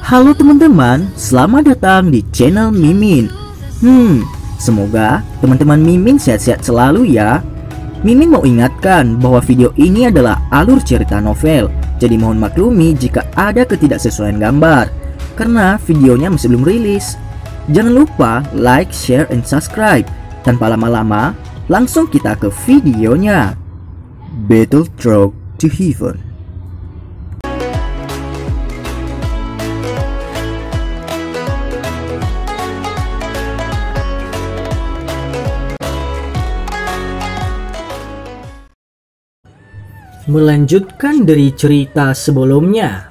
Halo teman-teman, selamat datang di channel Mimin. Semoga teman-teman Mimin sehat-sehat selalu ya. Mimin mau ingatkan bahwa video ini adalah alur cerita novel, jadi mohon maklumi jika ada ketidaksesuaian gambar, karena videonya masih belum rilis. Jangan lupa like, share, and subscribe. Tanpa lama-lama, langsung kita ke videonya. Battle Road to Heaven. Melanjutkan dari cerita sebelumnya.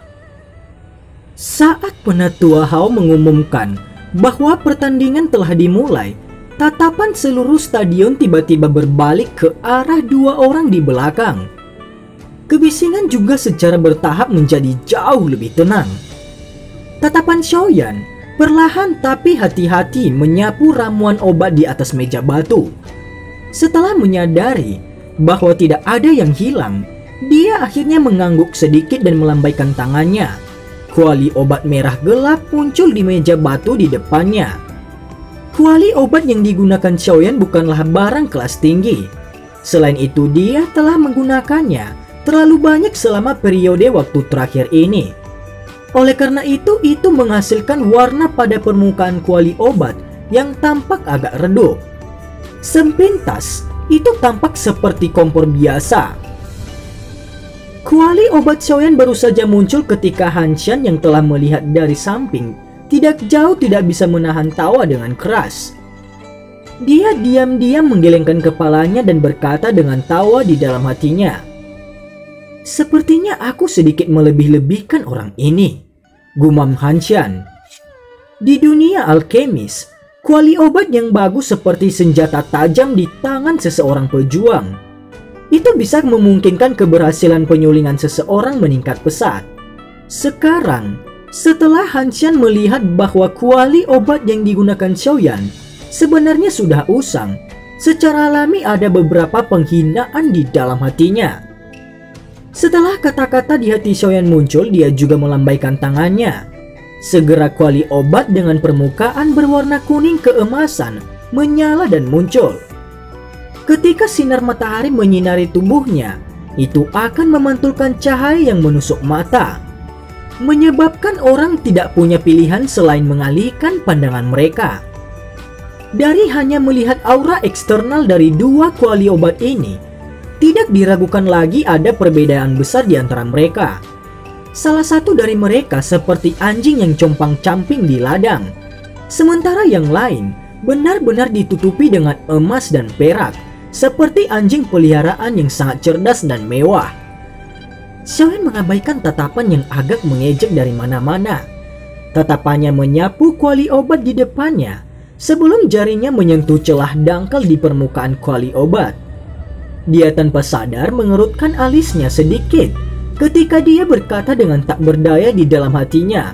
Saat Penatua Hao mengumumkan bahwa pertandingan telah dimulai, tatapan seluruh stadion tiba-tiba berbalik ke arah dua orang di belakang. Kebisingan juga secara bertahap menjadi jauh lebih tenang. Tatapan Xiaoyan perlahan tapi hati-hati menyapu ramuan obat di atas meja batu. Setelah menyadari bahwa tidak ada yang hilang, dia akhirnya mengangguk sedikit dan melambaikan tangannya. Kuali obat merah gelap muncul di meja batu di depannya. Kuali obat yang digunakan Xiaoyan bukanlah barang kelas tinggi. Selain itu, dia telah menggunakannya terlalu banyak selama periode waktu terakhir ini. Oleh karena itu menghasilkan warna pada permukaan kuali obat yang tampak agak redup. Sepintas, itu tampak seperti kompor biasa. Kuali obat Xiaoyan baru saja muncul ketika Han Xian yang telah melihat dari samping tidak bisa menahan tawa dengan keras. Dia diam-diam menggelengkan kepalanya dan berkata dengan tawa di dalam hatinya, "Sepertinya aku sedikit melebih-lebihkan orang ini," gumam Han Xian. Di dunia alkemis, kuali obat yang bagus seperti senjata tajam di tangan seseorang pejuang. Itu bisa memungkinkan keberhasilan penyulingan seseorang meningkat pesat. Sekarang, setelah Han Xian melihat bahwa kuali obat yang digunakan Xiaoyan sebenarnya sudah usang, secara alami ada beberapa penghinaan di dalam hatinya. Setelah kata-kata di hati Xiaoyan muncul, dia juga melambaikan tangannya. Segera kuali obat dengan permukaan berwarna kuning keemasan menyala dan muncul. Ketika sinar matahari menyinari tubuhnya, itu akan memantulkan cahaya yang menusuk mata, menyebabkan orang tidak punya pilihan selain mengalihkan pandangan mereka. Dari hanya melihat aura eksternal dari dua kuali obat ini, tidak diragukan lagi ada perbedaan besar di antara mereka. Salah satu dari mereka seperti anjing yang compang-camping di ladang, sementara yang lain benar-benar ditutupi dengan emas dan perak, seperti anjing peliharaan yang sangat cerdas dan mewah. Xiaoyan mengabaikan tatapan yang agak mengejek dari mana-mana. Tatapannya menyapu kuali obat di depannya sebelum jarinya menyentuh celah dangkal di permukaan kuali obat. Dia tanpa sadar mengerutkan alisnya sedikit ketika dia berkata dengan tak berdaya di dalam hatinya,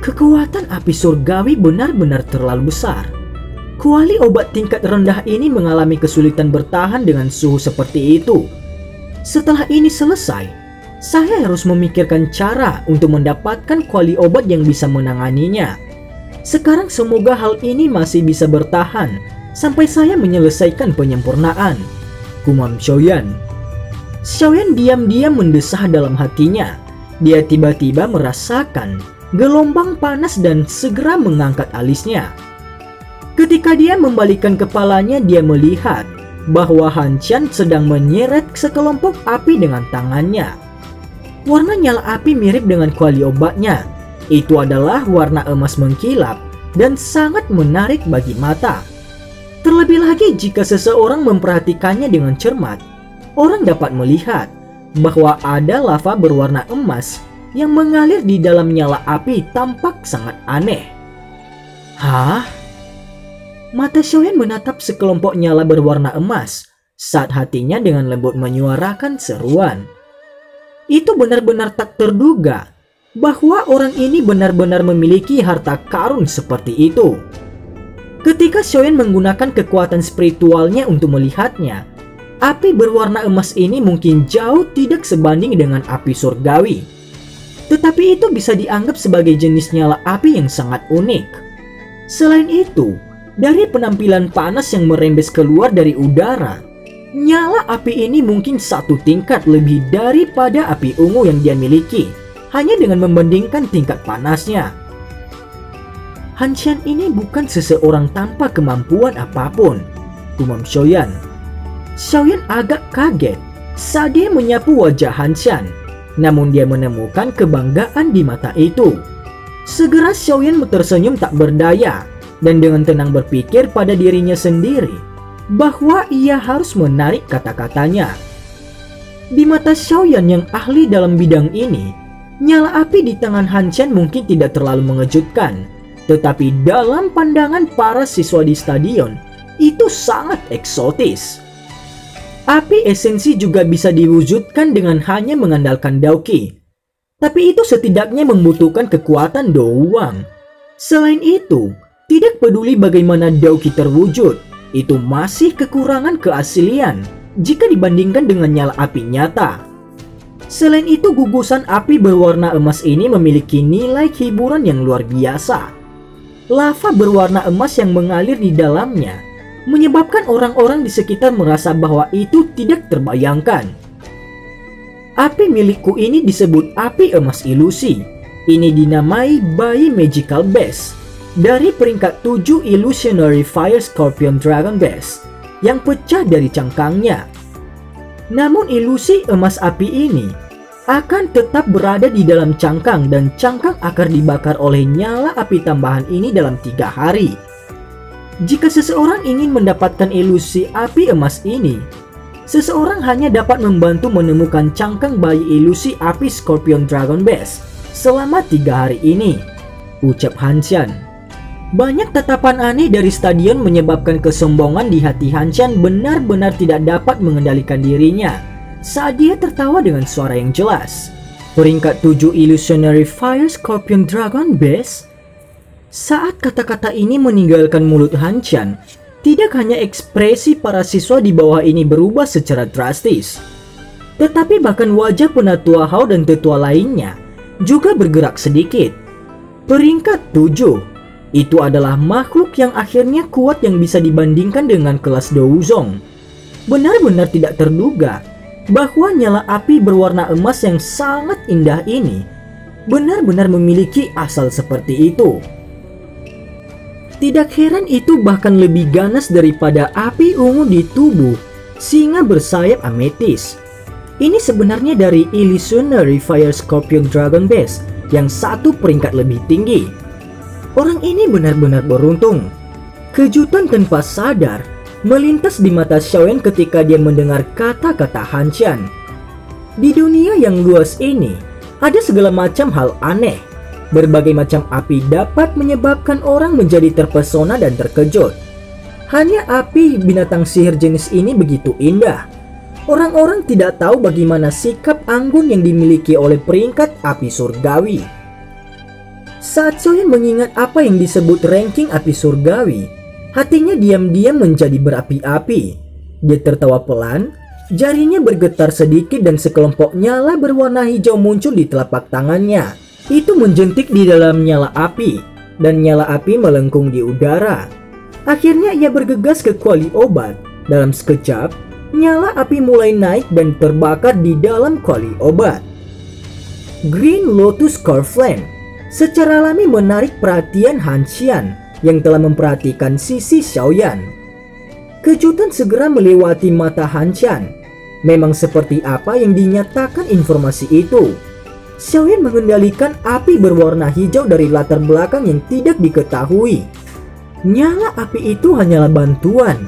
"Kekuatan api surgawi benar-benar terlalu besar. Kuali obat tingkat rendah ini mengalami kesulitan bertahan dengan suhu seperti itu. Setelah ini selesai, saya harus memikirkan cara untuk mendapatkan kuali obat yang bisa menanganinya. Sekarang semoga hal ini masih bisa bertahan sampai saya menyelesaikan penyempurnaan," gumam Xiaoyan. Xiaoyan diam-diam mendesah dalam hatinya. Dia tiba-tiba merasakan gelombang panas dan segera mengangkat alisnya. Ketika dia membalikkan kepalanya, dia melihat bahwa Han Xian sedang menyeret sekelompok api dengan tangannya. Warna nyala api mirip dengan kuali obatnya. Itu adalah warna emas mengkilap dan sangat menarik bagi mata. Terlebih lagi jika seseorang memperhatikannya dengan cermat, orang dapat melihat bahwa ada lava berwarna emas yang mengalir di dalam nyala api tampak sangat aneh. Hah? Mata Xiaoyan menatap sekelompok nyala berwarna emas saat hatinya dengan lembut menyuarakan seruan. Itu benar-benar tak terduga bahwa orang ini benar-benar memiliki harta karun seperti itu. Ketika Xiaoyan menggunakan kekuatan spiritualnya untuk melihatnya, api berwarna emas ini mungkin jauh tidak sebanding dengan api surgawi. Tetapi itu bisa dianggap sebagai jenis nyala api yang sangat unik. Selain itu, dari penampilan panas yang merembes keluar dari udara, nyala api ini mungkin satu tingkat lebih daripada api ungu yang dia miliki, hanya dengan membandingkan tingkat panasnya. Han Xian ini bukan seseorang tanpa kemampuan apapun, umum Xiaoyan. Xiaoyan agak kaget saat dia menyapu wajah Han Xian, namun dia menemukan kebanggaan di mata itu. Segera Xiaoyan tersenyum tak berdaya dan dengan tenang berpikir pada dirinya sendiri bahwa ia harus menarik kata-katanya. Di mata Xiaoyan yang ahli dalam bidang ini, nyala api di tangan Han Xian mungkin tidak terlalu mengejutkan, tetapi dalam pandangan para siswa di stadion, itu sangat eksotis. Api esensi juga bisa diwujudkan dengan hanya mengandalkan Daoqi, tapi itu setidaknya membutuhkan kekuatan doang. Selain itu, tidak peduli bagaimana Daoqi terwujud, itu masih kekurangan keaslian jika dibandingkan dengan nyala api nyata. Selain itu, gugusan api berwarna emas ini memiliki nilai hiburan yang luar biasa. Lava berwarna emas yang mengalir di dalamnya menyebabkan orang-orang di sekitar merasa bahwa itu tidak terbayangkan. Api milikku ini disebut api emas ilusi. Ini dinamai Bai Magical Base dari peringkat 7 Illusionary Fire Scorpion Dragon Base yang pecah dari cangkangnya. Namun ilusi emas api ini akan tetap berada di dalam cangkang dan cangkang akan dibakar oleh nyala api tambahan ini dalam 3 hari. Jika seseorang ingin mendapatkan ilusi api emas ini, seseorang hanya dapat membantu menemukan cangkang bayi ilusi api Scorpion Dragon Base selama 3 hari ini, ucap Han Xian. Banyak tatapan aneh dari stadion menyebabkan kesombongan di hati Han Xian benar-benar tidak dapat mengendalikan dirinya saat dia tertawa dengan suara yang jelas. Peringkat 7 Illusionary Fire Scorpion Dragon Base. Saat kata-kata ini meninggalkan mulut Han Xian, tidak hanya ekspresi para siswa di bawah ini berubah secara drastis, tetapi bahkan wajah penatua Hao dan tetua lainnya juga bergerak sedikit. Peringkat 7, itu adalah makhluk yang akhirnya kuat yang bisa dibandingkan dengan kelas Douzong. Benar-benar tidak terduga bahwa nyala api berwarna emas yang sangat indah ini benar-benar memiliki asal seperti itu. Tidak heran itu bahkan lebih ganas daripada api ungu di tubuh singa bersayap ametis. Ini sebenarnya dari Illusionary Fire Scorpion Dragon Base yang satu peringkat lebih tinggi. Orang ini benar-benar beruntung. Kejutan tanpa sadar melintas di mata Xiaoyan ketika dia mendengar kata-kata Han Xian. Di dunia yang luas ini, ada segala macam hal aneh. Berbagai macam api dapat menyebabkan orang menjadi terpesona dan terkejut. Hanya api binatang sihir jenis ini begitu indah. Orang-orang tidak tahu bagaimana sikap anggun yang dimiliki oleh peringkat api surgawi. Saat Xiaoyan mengingat apa yang disebut ranking api surgawi, hatinya diam-diam menjadi berapi-api. Dia tertawa pelan, jarinya bergetar sedikit dan sekelompok nyala berwarna hijau muncul di telapak tangannya. Itu menjentik di dalam nyala api, dan nyala api melengkung di udara. Akhirnya ia bergegas ke kuali obat. Dalam sekejap, nyala api mulai naik dan terbakar di dalam kuali obat. Green Lotus Core Flame secara alami menarik perhatian Han Xian yang telah memperhatikan sisi Xiaoyan. Kejutan segera melewati mata Han Xian. Memang seperti apa yang dinyatakan informasi itu. Xiaoyan mengendalikan api berwarna hijau dari latar belakang yang tidak diketahui. Nyala api itu hanyalah bantuan.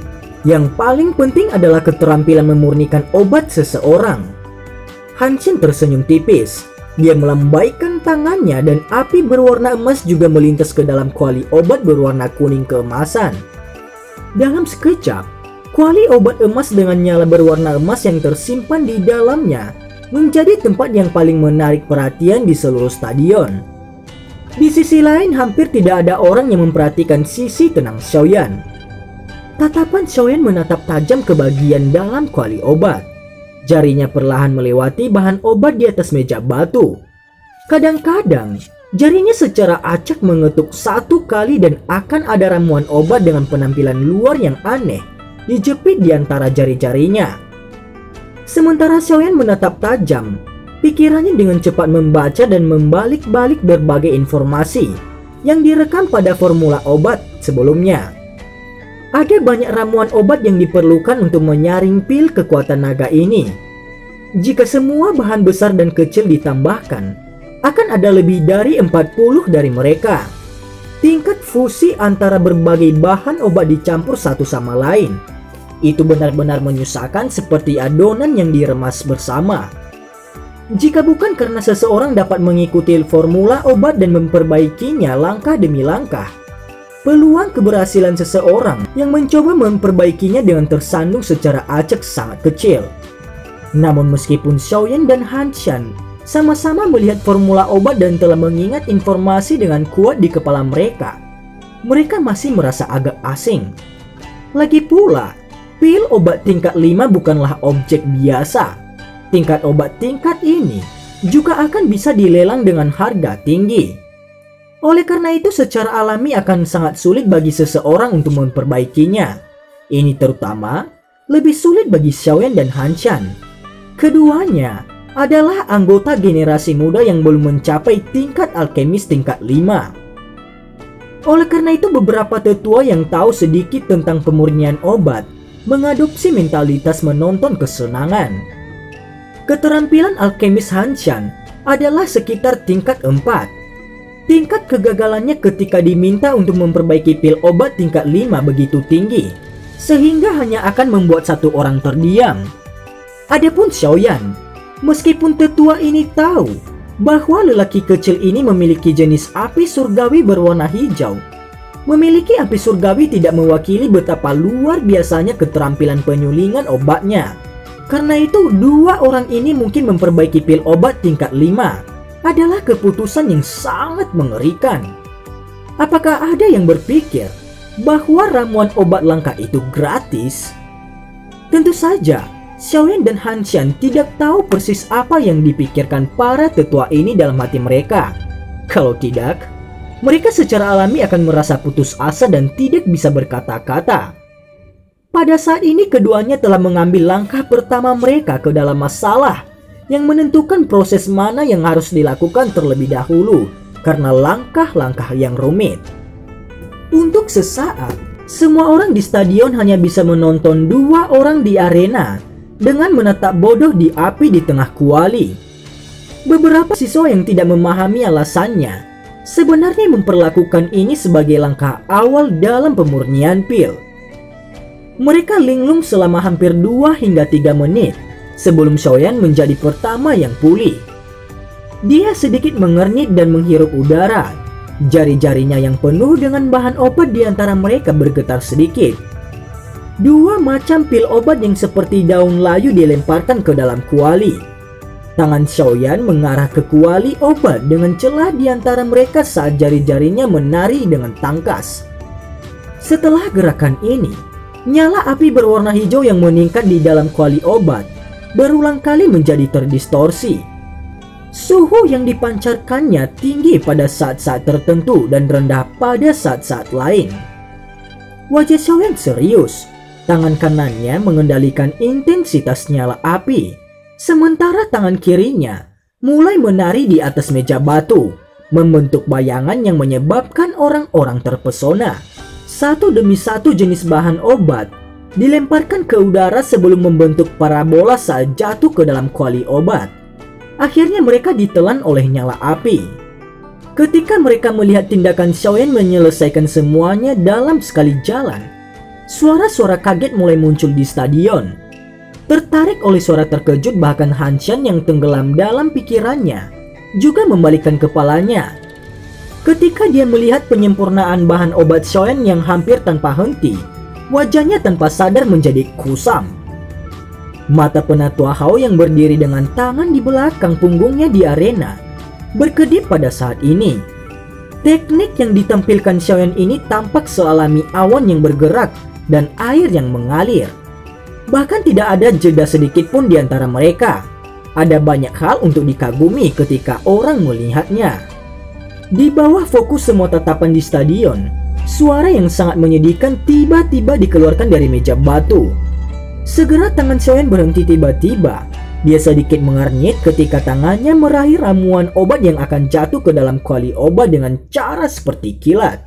Yang paling penting adalah keterampilan memurnikan obat seseorang. Han Xian tersenyum tipis. Dia melambaikan tangannya dan api berwarna emas juga melintas ke dalam kuali obat berwarna kuning keemasan. Dalam sekejap, kuali obat emas dengan nyala berwarna emas yang tersimpan di dalamnya menjadi tempat yang paling menarik perhatian di seluruh stadion. Di sisi lain, hampir tidak ada orang yang memperhatikan sisi tenang Xiaoyan. Tatapan Xiaoyan menatap tajam ke bagian dalam kuali obat. Jarinya perlahan melewati bahan obat di atas meja batu. Kadang-kadang, jarinya secara acak mengetuk 1 kali dan akan ada ramuan obat dengan penampilan luar yang aneh dijepit di antara jari-jarinya. Sementara Xiaoyan menatap tajam, pikirannya dengan cepat membaca dan membalik-balik berbagai informasi yang direkam pada formula obat sebelumnya. Ada banyak ramuan obat yang diperlukan untuk menyaring pil kekuatan naga ini. Jika semua bahan besar dan kecil ditambahkan, akan ada lebih dari 40 dari mereka. Tingkat fusi antara berbagai bahan obat dicampur satu sama lain. Itu benar-benar menyusahkan seperti adonan yang diremas bersama. Jika bukan karena seseorang dapat mengikuti formula obat dan memperbaikinya langkah demi langkah, peluang keberhasilan seseorang yang mencoba memperbaikinya dengan tersandung secara acak sangat kecil. Namun meskipun Xiaoyan dan Han Shan sama-sama melihat formula obat dan telah mengingat informasi dengan kuat di kepala mereka, mereka masih merasa agak asing. Lagi pula, pil obat tingkat 5 bukanlah objek biasa. Tingkat obat tingkat ini juga akan bisa dilelang dengan harga tinggi. Oleh karena itu secara alami akan sangat sulit bagi seseorang untuk memperbaikinya. Ini terutama lebih sulit bagi Xiaoyan dan Han Shan. Keduanya adalah anggota generasi muda yang belum mencapai tingkat alkemis tingkat 5. Oleh karena itu beberapa tetua yang tahu sedikit tentang pemurnian obat mengadopsi mentalitas menonton kesenangan. Keterampilan alkemis Han Shan adalah sekitar tingkat 4. Tingkat kegagalannya ketika diminta untuk memperbaiki pil obat tingkat 5 begitu tinggi, sehingga hanya akan membuat satu orang terdiam. Adapun Xiaoyan, meskipun tetua ini tahu bahwa lelaki kecil ini memiliki jenis api surgawi berwarna hijau, memiliki api surgawi tidak mewakili betapa luar biasanya keterampilan penyulingan obatnya. Karena itu, dua orang ini mungkin memperbaiki pil obat tingkat 5 adalah keputusan yang sangat mengerikan. Apakah ada yang berpikir bahwa ramuan obat langka itu gratis? Tentu saja, Xiaoyan dan Han Shan tidak tahu persis apa yang dipikirkan para tetua ini dalam hati mereka. Kalau tidak, mereka secara alami akan merasa putus asa dan tidak bisa berkata-kata. Pada saat ini keduanya telah mengambil langkah pertama mereka ke dalam masalah yang menentukan proses mana yang harus dilakukan terlebih dahulu karena langkah-langkah yang rumit. Untuk sesaat, semua orang di stadion hanya bisa menonton dua orang di arena dengan menatap bodoh di api di tengah kuali. Beberapa siswa yang tidak memahami alasannya sebenarnya memperlakukan ini sebagai langkah awal dalam pemurnian pil. Mereka linglung selama hampir 2 hingga 3 menit sebelum Xiaoyan menjadi pertama yang pulih. Dia sedikit mengernyit dan menghirup udara. Jari-jarinya yang penuh dengan bahan obat di antara mereka bergetar sedikit. 2 macam pil obat yang seperti daun layu dilemparkan ke dalam kuali. Tangan Xiaoyan mengarah ke kuali obat dengan celah di antara mereka saat jari-jarinya menari dengan tangkas. Setelah gerakan ini, nyala api berwarna hijau yang meningkat di dalam kuali obat berulang kali menjadi terdistorsi. Suhu yang dipancarkannya tinggi pada saat-saat tertentu dan rendah pada saat-saat lain. Wajah Xiaoyan serius, tangan kanannya mengendalikan intensitas nyala api, sementara tangan kirinya mulai menari di atas meja batu, membentuk bayangan yang menyebabkan orang-orang terpesona. Satu demi satu jenis bahan obat dilemparkan ke udara sebelum membentuk parabola saat jatuh ke dalam kuali obat. Akhirnya mereka ditelan oleh nyala api. Ketika mereka melihat tindakan Xiaoyan menyelesaikan semuanya dalam sekali jalan, suara-suara kaget mulai muncul di stadion. Tertarik oleh suara terkejut, bahkan Han Shan yang tenggelam dalam pikirannya juga membalikkan kepalanya. Ketika dia melihat penyempurnaan bahan obat Xiaoyan yang hampir tanpa henti, wajahnya tanpa sadar menjadi kusam. Mata penatua Hao yang berdiri dengan tangan di belakang punggungnya di arena berkedip pada saat ini. Teknik yang ditampilkan Xiaoyan ini tampak sealami awan yang bergerak dan air yang mengalir. Bahkan tidak ada jeda sedikit pun di antara mereka. Ada banyak hal untuk dikagumi ketika orang melihatnya. Di bawah fokus semua tatapan di stadion, suara yang sangat menyedihkan tiba-tiba dikeluarkan dari meja batu. Segera tangan Xiaoyan berhenti tiba-tiba. Dia sedikit mengernyit ketika tangannya meraih ramuan obat yang akan jatuh ke dalam kuali obat dengan cara seperti kilat.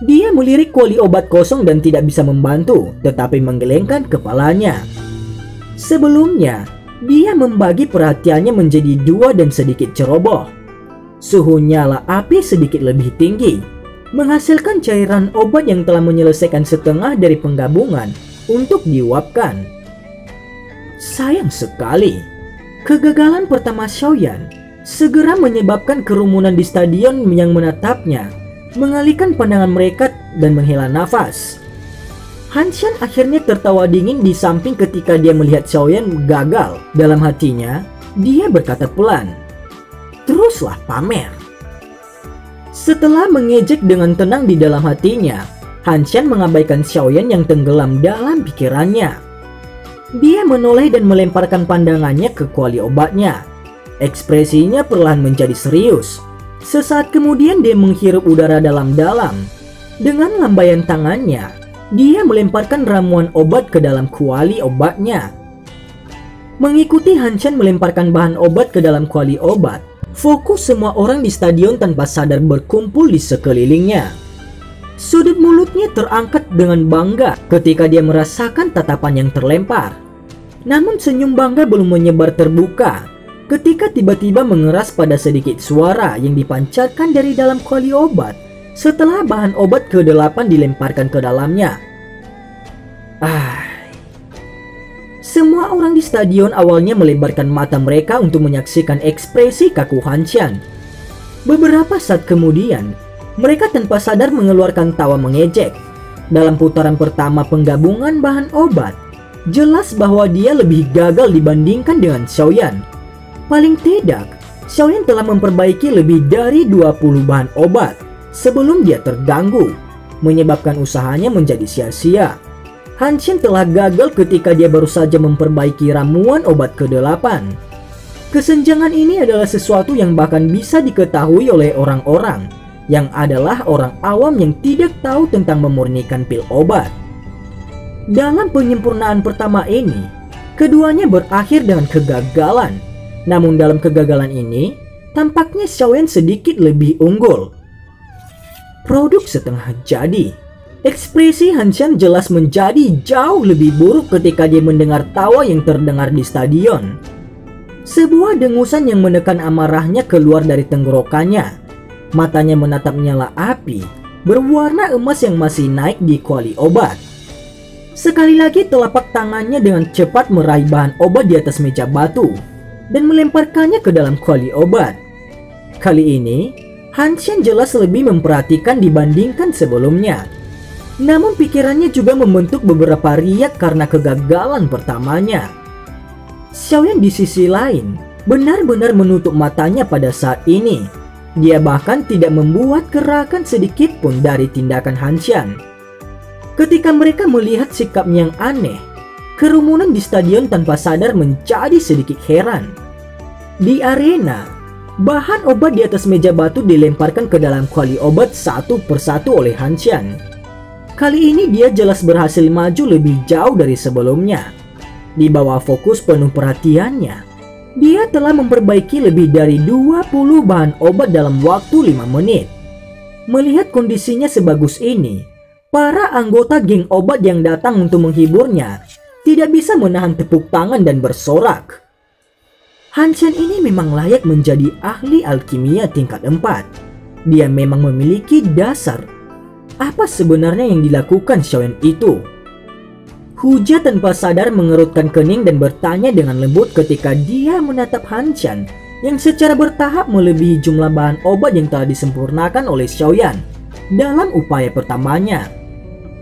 Dia melirik kuali obat kosong dan tidak bisa membantu, tetapi menggelengkan kepalanya. Sebelumnya, dia membagi perhatiannya menjadi dua dan sedikit ceroboh. Suhu nyala api sedikit lebih tinggi, menghasilkan cairan obat yang telah menyelesaikan setengah dari penggabungan untuk diuapkan. Sayang sekali, kegagalan pertama Xiaoyan segera menyebabkan kerumunan di stadion yang menatapnya mengalihkan pandangan mereka dan menghela nafas. Han Xian akhirnya tertawa dingin di samping ketika dia melihat Xiaoyan gagal. Dalam hatinya, dia berkata pelan, "Teruslah pamer." Setelah mengejek dengan tenang di dalam hatinya, Han Xian mengabaikan Xiaoyan yang tenggelam dalam pikirannya. Dia menoleh dan melemparkan pandangannya ke kuali obatnya. Ekspresinya perlahan menjadi serius. Sesaat kemudian dia menghirup udara dalam-dalam. Dengan lambaian tangannya, dia melemparkan ramuan obat ke dalam kuali obatnya. Mengikuti Han Xian melemparkan bahan obat ke dalam kuali obat, fokus semua orang di stadion tanpa sadar berkumpul di sekelilingnya. Sudut mulutnya terangkat dengan bangga ketika dia merasakan tatapan yang terlempar. Namun senyum bangga belum menyebar terbuka ketika tiba-tiba mengeras pada sedikit suara yang dipancarkan dari dalam kuali obat setelah bahan obat ke-8 dilemparkan ke dalamnya. Semua orang di stadion awalnya melebarkan mata mereka untuk menyaksikan ekspresi kaku Han Xian. Beberapa saat kemudian, mereka tanpa sadar mengeluarkan tawa mengejek. Dalam putaran pertama penggabungan bahan obat, jelas bahwa dia lebih gagal dibandingkan dengan Xiaoyan. Paling tidak, Xiaoyan telah memperbaiki lebih dari 20 bahan obat sebelum dia terganggu, menyebabkan usahanya menjadi sia-sia. Han Xian telah gagal ketika dia baru saja memperbaiki ramuan obat ke-8. Kesenjangan ini adalah sesuatu yang bahkan bisa diketahui oleh orang-orang yang adalah orang awam yang tidak tahu tentang memurnikan pil obat. Dalam penyempurnaan pertama ini, keduanya berakhir dengan kegagalan. Namun dalam kegagalan ini, tampaknya Xiaoyan sedikit lebih unggul. Produk setengah jadi. Ekspresi Han Xian jelas menjadi jauh lebih buruk ketika dia mendengar tawa yang terdengar di stadion. Sebuah dengusan yang menekan amarahnya keluar dari tenggorokannya. Matanya menatap nyala api berwarna emas yang masih naik di kuali obat. Sekali lagi telapak tangannya dengan cepat meraih bahan obat di atas meja batu dan melemparkannya ke dalam kuali obat. Kali ini, Han Xian jelas lebih memperhatikan dibandingkan sebelumnya. Namun pikirannya juga membentuk beberapa riak karena kegagalan pertamanya. Xiaoyan di sisi lain benar-benar menutup matanya pada saat ini. Dia bahkan tidak membuat gerakan sedikit pun dari tindakan Han Xian. Ketika mereka melihat sikapnya yang aneh, kerumunan di stadion tanpa sadar menjadi sedikit heran. Di arena, bahan obat di atas meja batu dilemparkan ke dalam kuali obat satu persatu oleh Han Xian. Kali ini dia jelas berhasil maju lebih jauh dari sebelumnya. Di bawah fokus penuh perhatiannya, dia telah memperbaiki lebih dari 20 bahan obat dalam waktu 5 menit. Melihat kondisinya sebagus ini, para anggota geng obat yang datang untuk menghiburnya tidak bisa menahan tepuk tangan dan bersorak. Han Xian ini memang layak menjadi ahli alkimia tingkat 4. Dia memang memiliki dasar. Apa sebenarnya yang dilakukan Xiaoyan itu? Huja tanpa sadar mengerutkan kening dan bertanya dengan lembut ketika dia menatap Han Xian yang secara bertahap melebihi jumlah bahan obat yang telah disempurnakan oleh Xiaoyan dalam upaya pertamanya.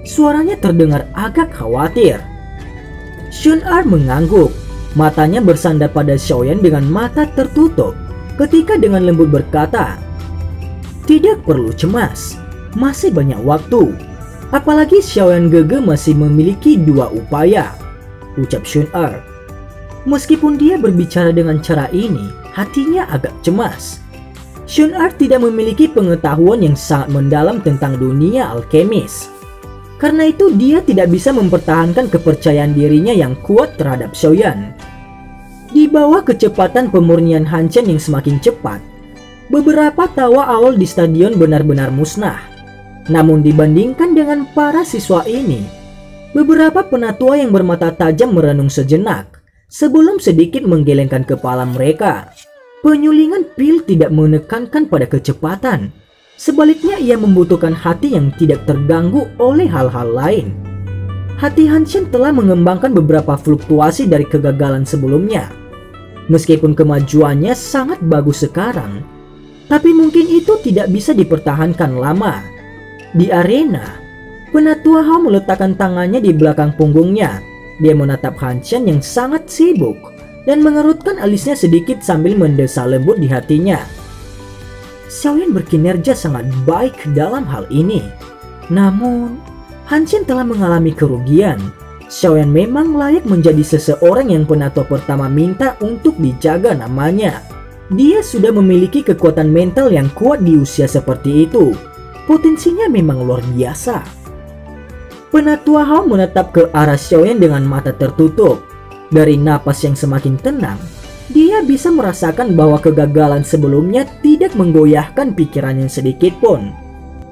Suaranya terdengar agak khawatir. Xun Er mengangguk. Matanya bersandar pada Xiaoyan dengan mata tertutup ketika dengan lembut berkata, "Tidak perlu cemas. Masih banyak waktu. Apalagi Xiaoyan Gege masih memiliki 2 upaya," ucap Xun Er. Meskipun dia berbicara dengan cara ini, hatinya agak cemas. Shun-Er tidak memiliki pengetahuan yang sangat mendalam tentang dunia alkemis. Karena itu dia tidak bisa mempertahankan kepercayaan dirinya yang kuat terhadap Xiaoyan. Di bawah kecepatan pemurnian Hanchen yang semakin cepat, beberapa tawa awal di stadion benar-benar musnah. Namun dibandingkan dengan para siswa ini, beberapa penatua yang bermata tajam merenung sejenak sebelum sedikit menggelengkan kepala mereka. Penyulingan pil tidak menekankan pada kecepatan. Sebaliknya ia membutuhkan hati yang tidak terganggu oleh hal-hal lain. Hati Hanchen telah mengembangkan beberapa fluktuasi dari kegagalan sebelumnya. Meskipun kemajuannya sangat bagus sekarang, tapi mungkin itu tidak bisa dipertahankan lama. Di arena, penatua Hao meletakkan tangannya di belakang punggungnya. Dia menatap Hanchen yang sangat sibuk dan mengerutkan alisnya sedikit sambil mendesah lembut di hatinya. Xiaoyan berkinerja sangat baik dalam hal ini. Namun, Hanchen telah mengalami kerugian. Xiaoyan memang layak menjadi seseorang yang penatua pertama minta untuk dijaga namanya. Dia sudah memiliki kekuatan mental yang kuat di usia seperti itu. Potensinya memang luar biasa. Penatua Hao menatap ke arah Xiaoyan dengan mata tertutup. Dari napas yang semakin tenang, dia bisa merasakan bahwa kegagalan sebelumnya tidak menggoyahkan pikirannya sedikit pun.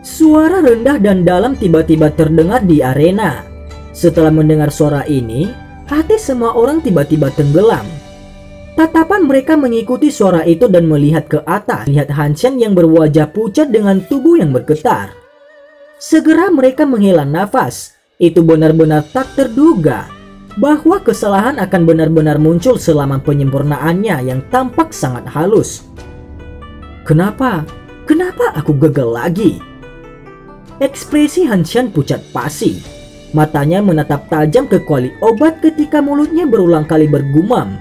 Suara rendah dan dalam tiba-tiba terdengar di arena. Setelah mendengar suara ini, hati semua orang tiba-tiba tenggelam. Tatapan mereka mengikuti suara itu dan melihat ke atas, lihat Hanchen yang berwajah pucat dengan tubuh yang bergetar. Segera mereka menghela nafas. Itu benar-benar tak terduga bahwa kesalahan akan benar-benar muncul selama penyempurnaannya yang tampak sangat halus. Kenapa aku gagal lagi? Ekspresi Hanchen pucat pasi. Matanya menatap tajam ke kuali obat ketika mulutnya berulang kali bergumam.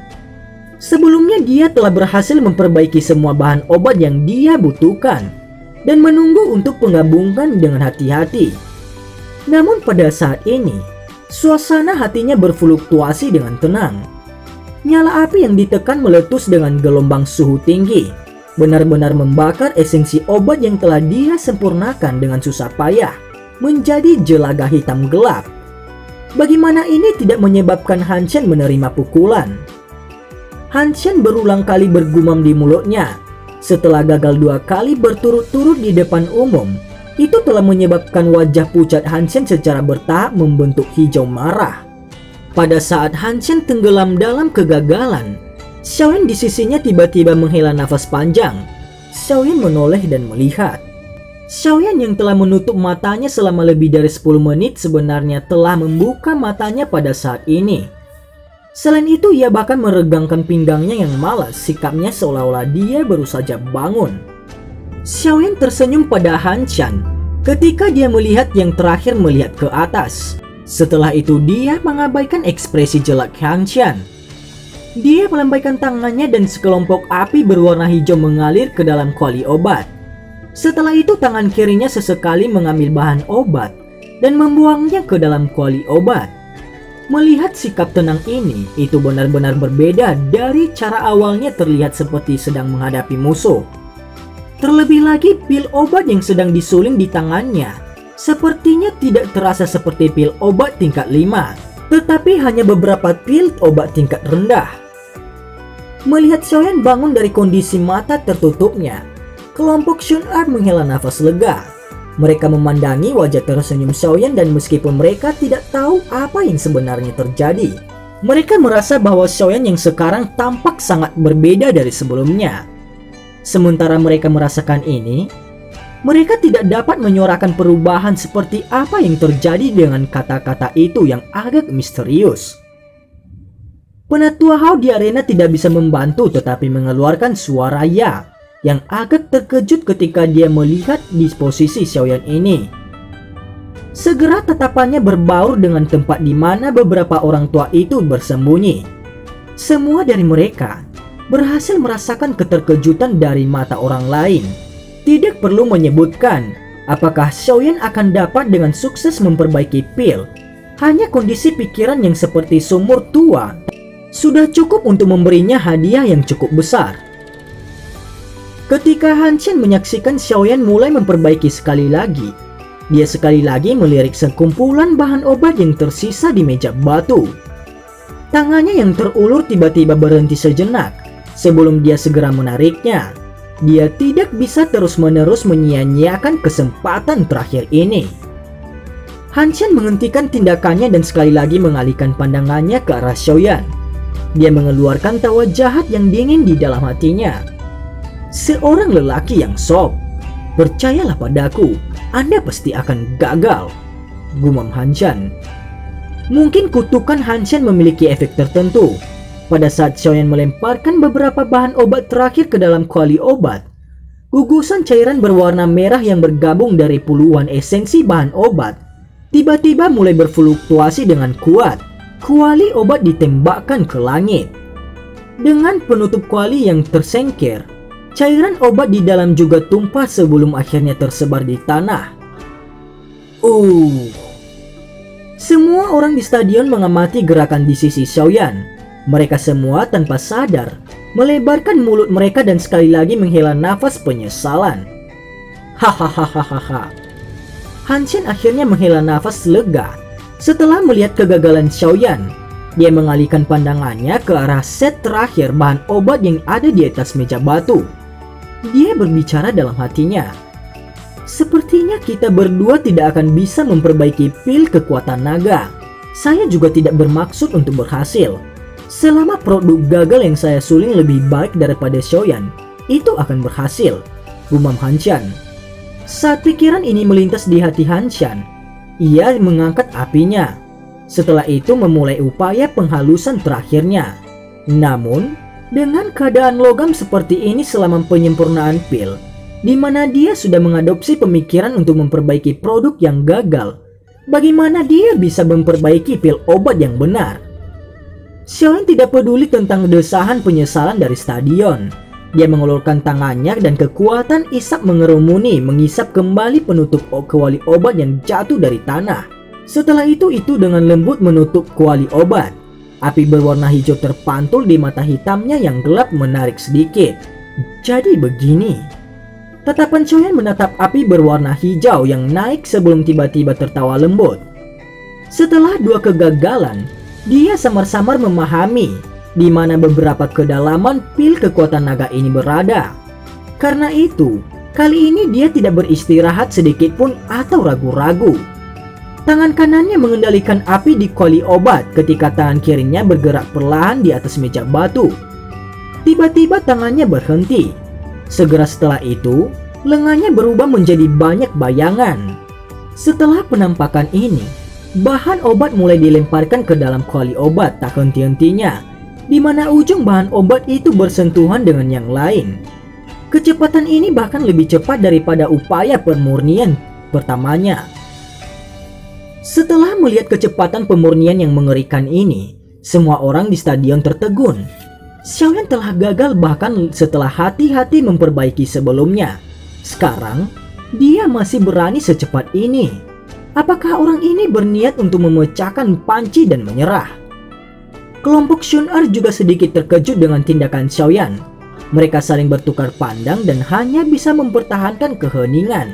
Sebelumnya dia telah berhasil memperbaiki semua bahan obat yang dia butuhkan dan menunggu untuk menggabungkan dengan hati-hati. Namun pada saat ini, suasana hatinya berfluktuasi dengan tenang. Nyala api yang ditekan meletus dengan gelombang suhu tinggi, benar-benar membakar esensi obat yang telah dia sempurnakan dengan susah payah menjadi jelaga hitam gelap. Bagaimana ini tidak menyebabkan Hanchen menerima pukulan? Hanchen berulang kali bergumam di mulutnya. Setelah gagal 2 kali berturut-turut di depan umum, itu telah menyebabkan wajah pucat Hanchen secara bertahap membentuk hijau marah. Pada saat Hanchen tenggelam dalam kegagalan, Xiaoyan di sisinya tiba-tiba menghela nafas panjang. Xiaoyan menoleh dan melihat. Xiaoyan yang telah menutup matanya selama lebih dari 10 menit sebenarnya telah membuka matanya pada saat ini. Selain itu, ia bahkan meregangkan pinggangnya yang malas, sikapnya seolah-olah dia baru saja bangun. Xiaoyan tersenyum pada Hanchen ketika dia melihat yang terakhir melihat ke atas. Setelah itu dia mengabaikan ekspresi jelek Hanchen. Dia melambaikan tangannya dan sekelompok api berwarna hijau mengalir ke dalam kuali obat. Setelah itu tangan kirinya sesekali mengambil bahan obat dan membuangnya ke dalam kuali obat. Melihat sikap tenang ini, itu benar-benar berbeda dari cara awalnya terlihat seperti sedang menghadapi musuh. Terlebih lagi pil obat yang sedang disuling di tangannya sepertinya tidak terasa seperti pil obat tingkat 5, tetapi hanya beberapa pil obat tingkat rendah. Melihat Xiaoyan bangun dari kondisi mata tertutupnya, kelompok Shun-Er menghela nafas lega. Mereka memandangi wajah tersenyum Xiaoyan dan meskipun mereka tidak tahu apa yang sebenarnya terjadi, mereka merasa bahwa Xiaoyan yang sekarang tampak sangat berbeda dari sebelumnya. Sementara mereka merasakan ini, mereka tidak dapat menyuarakan perubahan seperti apa yang terjadi dengan kata-kata itu yang agak misterius. Penatua Hao di arena tidak bisa membantu tetapi mengeluarkan suara ya yang agak terkejut ketika dia melihat disposisi Xiaoyan ini. Segera tatapannya berbaur dengan tempat di mana beberapa orang tua itu bersembunyi. Semua dari mereka berhasil merasakan keterkejutan dari mata orang lain. Tidak perlu menyebutkan apakah Xiaoyan akan dapat dengan sukses memperbaiki pil. Hanya kondisi pikiran yang seperti sumur tua sudah cukup untuk memberinya hadiah yang cukup besar. Ketika Han Chen menyaksikan Xiaoyan mulai memperbaiki sekali lagi, dia sekali lagi melirik sekumpulan bahan obat yang tersisa di meja batu. Tangannya yang terulur tiba-tiba berhenti sejenak sebelum dia segera menariknya. Dia tidak bisa terus-menerus menyia-nyiakan kesempatan terakhir ini. Han Chen menghentikan tindakannya dan sekali lagi mengalihkan pandangannya ke arah Xiaoyan. Dia mengeluarkan tawa jahat yang dingin di dalam hatinya. Seorang lelaki yang sob, percayalah padaku, Anda pasti akan gagal, gumam Han Chen. Mungkin kutukan Han Chen memiliki efek tertentu. Pada saat Xiaoyan melemparkan beberapa bahan obat terakhir ke dalam kuali obat, gugusan cairan berwarna merah yang bergabung dari puluhan esensi bahan obat tiba-tiba mulai berfluktuasi dengan kuat. Kuali obat ditembakkan ke langit. Dengan penutup kuali yang tersengker, cairan obat di dalam juga tumpah sebelum akhirnya tersebar di tanah. Semua orang di stadion mengamati gerakan di sisi Xiaoyan. Mereka semua tanpa sadar melebarkan mulut mereka dan sekali lagi menghela nafas penyesalan. Hahaha. Han Chen akhirnya menghela nafas lega setelah melihat kegagalan Xiaoyan. Dia mengalihkan pandangannya ke arah set terakhir bahan obat yang ada di atas meja batu. Dia berbicara dalam hatinya. Sepertinya kita berdua tidak akan bisa memperbaiki pil kekuatan naga. Saya juga tidak bermaksud untuk berhasil. Selama produk gagal yang saya suling lebih baik daripada Xiaoyan, itu akan berhasil, gumam Han Chen. Saat pikiran ini melintas di hati Han Chen, ia mengangkat apinya. Setelah itu memulai upaya penghalusan terakhirnya. Namun, dengan keadaan logam seperti ini selama penyempurnaan pil, di mana dia sudah mengadopsi pemikiran untuk memperbaiki produk yang gagal, bagaimana dia bisa memperbaiki pil obat yang benar? Xiaoyan tidak peduli tentang desahan penyesalan dari stadion. Dia mengulurkan tangannya dan kekuatan isap mengerumuni mengisap kembali penutup kuali obat yang jatuh dari tanah. Setelah itu dengan lembut menutup kuali obat. Api berwarna hijau terpantul di mata hitamnya yang gelap menarik sedikit. Jadi begini. Tatapan Xiaoyan menatap api berwarna hijau yang naik sebelum tiba-tiba tertawa lembut. Setelah dua kegagalan, dia samar-samar memahami di mana beberapa kedalaman pil kekuatan naga ini berada. Karena itu, kali ini dia tidak beristirahat sedikit pun atau ragu-ragu. Tangan kanannya mengendalikan api di kuali obat ketika tangan kirinya bergerak perlahan di atas meja batu. Tiba-tiba tangannya berhenti. Segera setelah itu, lengannya berubah menjadi banyak bayangan. Setelah penampakan ini, bahan obat mulai dilemparkan ke dalam kuali obat tak henti-hentinya, di mana ujung bahan obat itu bersentuhan dengan yang lain. Kecepatan ini bahkan lebih cepat daripada upaya pemurnian pertamanya. Setelah melihat kecepatan pemurnian yang mengerikan ini, semua orang di stadion tertegun. Xiaoyan telah gagal bahkan setelah hati-hati memperbaiki sebelumnya. Sekarang, dia masih berani secepat ini. Apakah orang ini berniat untuk memecahkan panci dan menyerah? Kelompok Xun Er juga sedikit terkejut dengan tindakan Xiaoyan. Mereka saling bertukar pandang dan hanya bisa mempertahankan keheningan.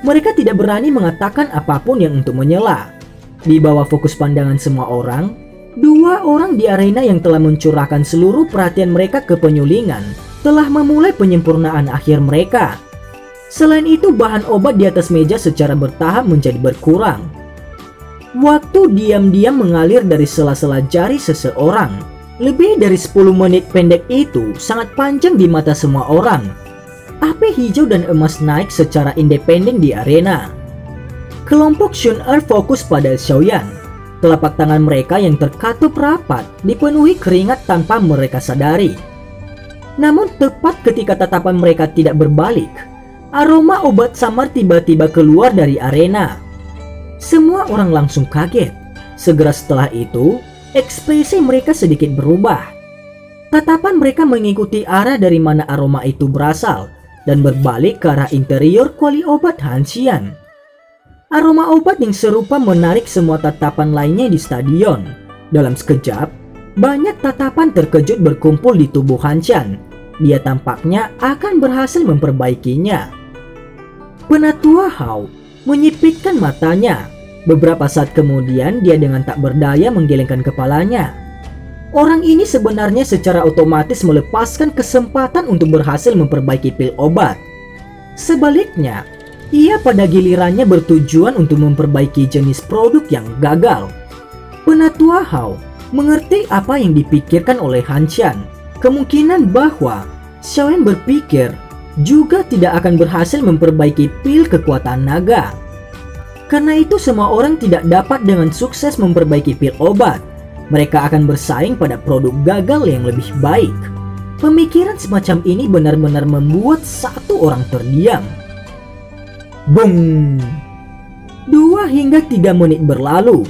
Mereka tidak berani mengatakan apapun yang untuk menyela. Di bawah fokus pandangan semua orang, dua orang di arena yang telah mencurahkan seluruh perhatian mereka ke penyulingan telah memulai penyempurnaan akhir mereka. Selain itu, bahan obat di atas meja secara bertahap menjadi berkurang. Waktu diam-diam mengalir dari sela-sela jari seseorang. Lebih dari 10 menit pendek itu sangat panjang di mata semua orang. Api hijau dan emas naik secara independen di arena. Kelompok Xun Er fokus pada Xiaoyan. Telapak tangan mereka yang terkatup rapat dipenuhi keringat tanpa mereka sadari. Namun tepat ketika tatapan mereka tidak berbalik, aroma obat samar tiba-tiba keluar dari arena. Semua orang langsung kaget. Segera setelah itu, ekspresi mereka sedikit berubah. Tatapan mereka mengikuti arah dari mana aroma itu berasal dan berbalik ke arah interior kuali obat Han Xian. Aroma obat yang serupa menarik semua tatapan lainnya di stadion. Dalam sekejap, Banyak tatapan terkejut berkumpul di tubuh Han Qian. Dia tampaknya akan berhasil memperbaikinya. Penatua Hao menyipitkan matanya. Beberapa saat kemudian dia dengan tak berdaya menggelengkan kepalanya. Orang ini sebenarnya secara otomatis melepaskan kesempatan untuk berhasil memperbaiki pil obat. Sebaliknya, ia pada gilirannya bertujuan untuk memperbaiki jenis produk yang gagal. Penatua Hao mengerti apa yang dipikirkan oleh Han Qian. Kemungkinan bahwa Xiaoyan berpikir juga tidak akan berhasil memperbaiki pil kekuatan naga. Karena itu semua orang tidak dapat dengan sukses memperbaiki pil obat. Mereka akan bersaing pada produk gagal yang lebih baik. Pemikiran semacam ini benar-benar membuat satu orang terdiam. Bung! 2 hingga 3 menit berlalu.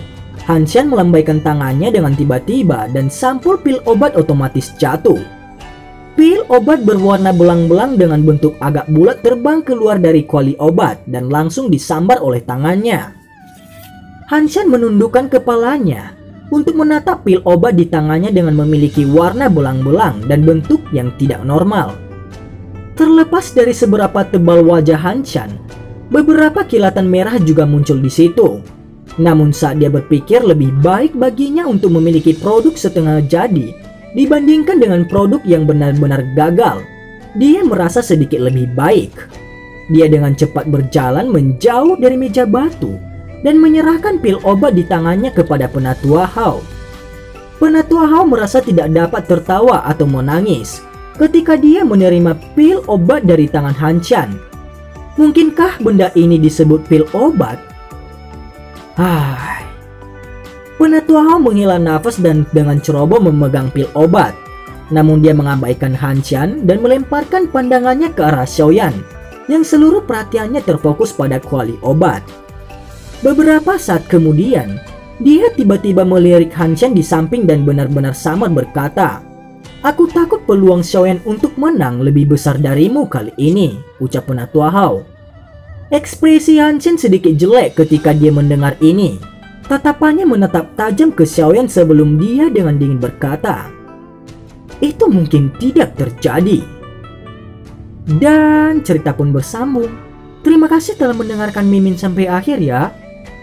Han Qian melambaikan tangannya dengan tiba-tiba dan sampul pil obat otomatis jatuh. Pil obat berwarna belang-belang dengan bentuk agak bulat terbang keluar dari kuali obat dan langsung disambar oleh tangannya. Han Qian menundukkan kepalanya untuk menatap pil obat di tangannya dengan memiliki warna belang-belang dan bentuk yang tidak normal. Terlepas dari seberapa tebal wajah Han Qian, beberapa kilatan merah juga muncul di situ. Namun saat dia berpikir lebih baik baginya untuk memiliki produk setengah jadi dibandingkan dengan produk yang benar-benar gagal, dia merasa sedikit lebih baik. Dia dengan cepat berjalan menjauh dari meja batu dan menyerahkan pil obat di tangannya kepada Penatua Hao. Penatua Hao merasa tidak dapat tertawa atau menangis ketika dia menerima pil obat dari tangan Han Qian. Mungkinkah benda ini disebut pil obat? Penatua Hao menghela nafas dan dengan ceroboh memegang pil obat. Namun dia mengabaikan Han Qian dan melemparkan pandangannya ke arah Xiaoyan yang seluruh perhatiannya terfokus pada kuali obat. Beberapa saat kemudian, dia tiba-tiba melirik Han Qian di samping dan benar-benar samar berkata, "Aku takut peluang Xiaoyan untuk menang lebih besar darimu kali ini," ucap Penatua Hao. Ekspresi Han Qian sedikit jelek ketika dia mendengar ini. Tatapannya menatap tajam ke Xiaoyan sebelum dia dengan dingin berkata, "Itu mungkin tidak terjadi." Dan cerita pun bersambung. Terima kasih telah mendengarkan Mimin sampai akhir ya.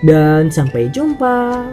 Dan sampai jumpa.